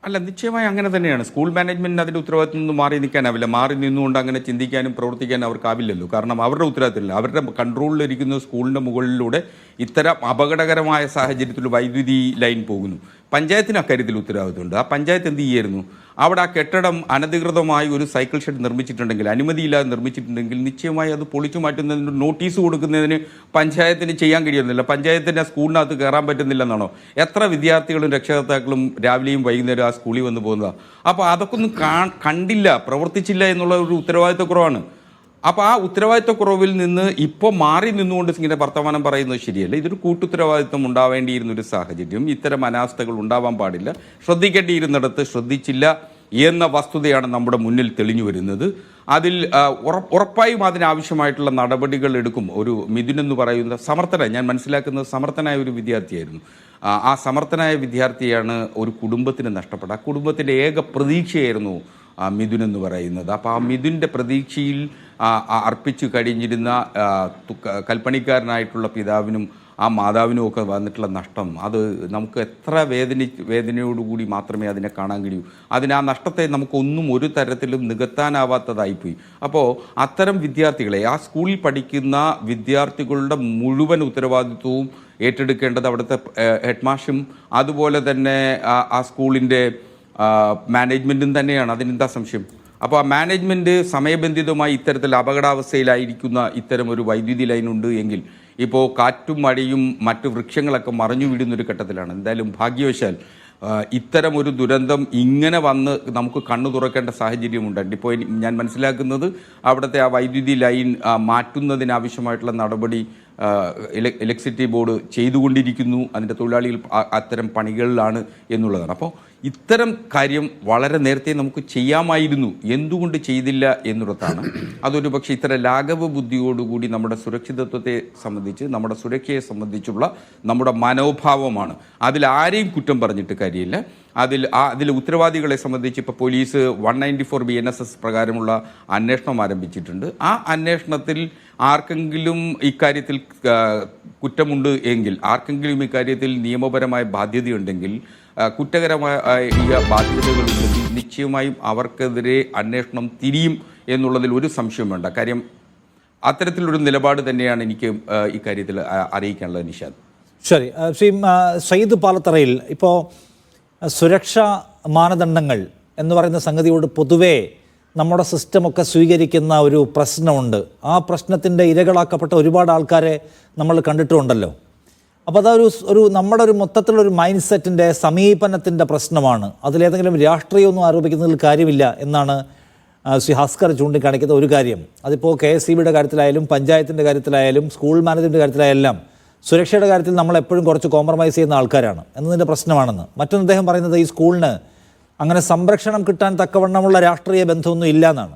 അല്ല, നിശ്ചയമായി അങ്ങനെ തന്നെയാണ്. സ്കൂൾ മാനേജ്മെന്റിന് അതിൻ്റെ ഉത്തരവാദിത്തത്തിൽ നിന്ന് മാറി നിൽക്കാനാവില്ല. മാറി നിന്നുകൊണ്ട് അങ്ങനെ ചിന്തിക്കാനും പ്രവർത്തിക്കാനും അവർക്കാവില്ലല്ലോ. കാരണം അവരുടെ ഉത്തരവാദിത്തമില്ല. അവരുടെ കൺട്രോളിലിരിക്കുന്ന സ്കൂളിൻ്റെ മുകളിലൂടെ ഇത്തരം അപകടകരമായ സാഹചര്യത്തിൽ വൈദ്യുതി ലൈൻ പോകുന്നു. പഞ്ചായത്തിന് അക്കാര്യത്തിൽ ഉത്തരവാദിത്തമുണ്ട്. ആ പഞ്ചായത്ത് എന്ത് ചെയ്യായിരുന്നു? അവിടെ ആ കെട്ടിടം അനധികൃതമായി ഒരു സൈക്കിൾ ഷെഡ് നിർമ്മിച്ചിട്ടുണ്ടെങ്കിൽ, അനുമതിയില്ലാതെ നിർമ്മിച്ചിട്ടുണ്ടെങ്കിൽ, നിശ്ചയമായി അത് പൊളിച്ചു മാറ്റുന്നതിന് നോട്ടീസ് കൊടുക്കുന്നതിന് പഞ്ചായത്തിന് ചെയ്യാൻ കഴിയുന്നില്ല. പഞ്ചായത്തിന് ആ സ്കൂളിനകത്ത് കയറാൻ പറ്റുന്നില്ലെന്നാണോ? എത്ര വിദ്യാർത്ഥികളും രക്ഷകർത്താക്കളും രാവിലെയും വൈകുന്നേരം ആ സ്കൂളിൽ വന്ന് പോകുന്നതാണ്. അപ്പോൾ അതൊക്കെ ഒന്നും കണ്ടില്ല, പ്രവർത്തിച്ചില്ല എന്നുള്ള ഒരു ഉത്തരവാദിത്തക്കുറവാണ്. അപ്പോൾ ആ ഉത്തരവാദിത്തക്കുറവിൽ നിന്ന് ഇപ്പോൾ മാറി നിന്നുകൊണ്ട് ഇങ്ങനെ വർത്തമാനം പറയുന്നത് ശരിയല്ല. ഇതൊരു കൂട്ടുത്തരവാദിത്വം ഉണ്ടാവേണ്ടിയിരുന്നൊരു സാഹചര്യം, ഇത്തരം അനാസ്ഥകൾ ഉണ്ടാവാൻ പാടില്ല. ശ്രദ്ധിക്കേണ്ടിയിരുന്നിടത്ത് ശ്രദ്ധിച്ചില്ല എന്ന വസ്തുതയാണ് നമ്മുടെ മുന്നിൽ തെളിഞ്ഞു വരുന്നത്. അതിൽ ഉറപ്പായും അതിനാവശ്യമായിട്ടുള്ള നടപടികൾ എടുക്കും. ഒരു മിഥുൻ എന്ന് പറയുന്ന സമർത്ഥനായ, ഞാൻ മനസ്സിലാക്കുന്നത് സമർത്ഥനായ ഒരു വിദ്യാർത്ഥിയായിരുന്നു. ആ സമർത്ഥനായ വിദ്യാർത്ഥിയാണ് ഒരു കുടുംബത്തിന് നഷ്ടപ്പെട്ടത്. ആ കുടുംബത്തിൻ്റെ ഏക പ്രതീക്ഷയായിരുന്നു മിഥുൻ എന്ന് പറയുന്നത്. അപ്പോൾ ആ മിഥുൻ്റെ പ്രതീക്ഷയിൽ അർപ്പിച്ചു കഴിഞ്ഞിരുന്ന കൽപ്പണിക്കാരനായിട്ടുള്ള പിതാവിനും ആ മാതാവിനും ഒക്കെ വന്നിട്ടുള്ള നഷ്ടം, അത് നമുക്ക് എത്ര വേദനയോടുകൂടി മാത്രമേ അതിനെ കാണാൻ കഴിയൂ. ആ നഷ്ടത്തെ നമുക്കൊന്നും ഒരു തരത്തിലും നികത്താനാവാത്തതായിപ്പോയി. അപ്പോൾ അത്തരം വിദ്യാർത്ഥികളെ, ആ സ്കൂളിൽ പഠിക്കുന്ന വിദ്യാർത്ഥികളുടെ മുഴുവൻ ഉത്തരവാദിത്വവും ഏറ്റെടുക്കേണ്ടത് അവിടുത്തെ ഹെഡ് മാഷും അതുപോലെ തന്നെ ആ സ്കൂളിൻ്റെ മാനേജ്മെൻറ്റും തന്നെയാണ്. അതിനെന്താ സംശയം? അപ്പോൾ ആ മാനേജ്മെൻറ്റ് സമയബന്ധിതമായി ഇത്തരത്തിൽ അപകടാവസ്ഥയിലായിരിക്കുന്ന ഇത്തരം ഒരു വൈദ്യുതി ലൈനുണ്ട് എങ്കിൽ, ഇപ്പോൾ കാറ്റും മഴയും മറ്റു വൃക്ഷങ്ങളൊക്കെ മറഞ്ഞു വീടുന്നൊരു ഘട്ടത്തിലാണ്. എന്തായാലും ഭാഗ്യവശാൽ ഇത്തരം ഒരു ദുരന്തം ഇങ്ങനെ വന്ന് നമുക്ക് കണ്ണു തുറക്കേണ്ട സാഹചര്യമുണ്ട്. ഇപ്പോൾ ഞാൻ മനസ്സിലാക്കുന്നത് അവിടുത്തെ ആ വൈദ്യുതി ലൈൻ മാറ്റുന്നതിനാവശ്യമായിട്ടുള്ള നടപടി ഇലക്ട്രിസിറ്റി ബോർഡ് ചെയ്തുകൊണ്ടിരിക്കുന്നു. അതിൻ്റെ തൊഴിലാളികൾ അത്തരം പണികളിലാണ് എന്നുള്ളതാണ്. അപ്പോൾ ഇത്തരം കാര്യം വളരെ നേരത്തെ നമുക്ക് ചെയ്യാമായിരുന്നു. എന്തുകൊണ്ട് ചെയ്തില്ല എന്നുള്ളതാണ്. അതൊരു പക്ഷേ ഇത്തരം ലാഘവ ബുദ്ധിയോടുകൂടി നമ്മുടെ സുരക്ഷിതത്വത്തെ സംബന്ധിച്ച്, നമ്മുടെ സുരക്ഷയെ സംബന്ധിച്ചുള്ള നമ്മുടെ മനോഭാവമാണ്. അതിൽ ആരെയും കുറ്റം പറഞ്ഞിട്ട് കാര്യമില്ല. അതിൽ ഉത്തരവാദികളെ സംബന്ധിച്ച് ഇപ്പോൾ പോലീസ് 194 BNSS പ്രകാരമുള്ള അന്വേഷണം ആരംഭിച്ചിട്ടുണ്ട്. ആ അന്വേഷണത്തിൽ ആർക്കെങ്കിലും ഇക്കാര്യത്തിൽ കുറ്റമുണ്ട് എങ്കിൽ, ആർക്കെങ്കിലും ഇക്കാര്യത്തിൽ നിയമപരമായ ബാധ്യതയുണ്ടെങ്കിൽ, കുറ്റകരമായ ബാധ്യതകളുണ്ടെങ്കിൽ നിശ്ചയമായും അവർക്കെതിരെ അന്വേഷണം തിരിയും എന്നുള്ളതിൽ ഒരു സംശയം വേണ്ട. കാര്യം അത്തരത്തിലൊരു നിലപാട് തന്നെയാണ് എനിക്ക് ഇക്കാര്യത്തിൽ അറിയിക്കാനുള്ളത്. നിഷാദ്. ശരി. ശ്രീ സയ്യിദ് പാലത്തറയിൽ, ഇപ്പോൾ സുരക്ഷാ മാനദണ്ഡങ്ങൾ എന്ന് പറയുന്ന സംഗതിയോട് പൊതുവേ നമ്മുടെ സിസ്റ്റമൊക്കെ സ്വീകരിക്കുന്ന ഒരു പ്രശ്നമുണ്ട്. ആ പ്രശ്നത്തിൻ്റെ ഇരകളാക്കപ്പെട്ട ഒരുപാട് ആൾക്കാരെ നമ്മൾ കണ്ടിട്ടുണ്ടല്ലോ. അപ്പോൾ അതൊരു നമ്മുടെ ഒരു മൊത്തത്തിലുള്ളൊരു മൈൻഡ് സെറ്റിൻ്റെ സമീപനത്തിൻ്റെ പ്രശ്നമാണ്. അതിലേതെങ്കിലും രാഷ്ട്രീയമൊന്നും ആരോപിക്കുന്നതിൽ കാര്യമില്ല എന്നാണ് ശ്രീ ഹസ്കർ ചൂണ്ടിക്കാണിക്കുന്ന ഒരു കാര്യം. അതിപ്പോൾ KSEBിയുടെ കാര്യത്തിലായാലും പഞ്ചായത്തിൻ്റെ കാര്യത്തിലായാലും സ്കൂൾ മാനേജ്മെൻറ്റിൻ്റെ കാര്യത്തിലായാലും സുരക്ഷയുടെ കാര്യത്തിൽ നമ്മളെപ്പോഴും കുറച്ച് കോംപ്രമൈസ് ചെയ്യുന്ന ആൾക്കാരാണ് എന്നതിൻ്റെ പ്രശ്നമാണെന്ന്. മറ്റൊന്ന് അദ്ദേഹം പറയുന്നത് ഈ സ്കൂളിന് അങ്ങനെ സംരക്ഷണം കിട്ടാൻ തക്കവണ്ണമുള്ള രാഷ്ട്രീയ ബന്ധമൊന്നും ഇല്ല എന്നാണ്.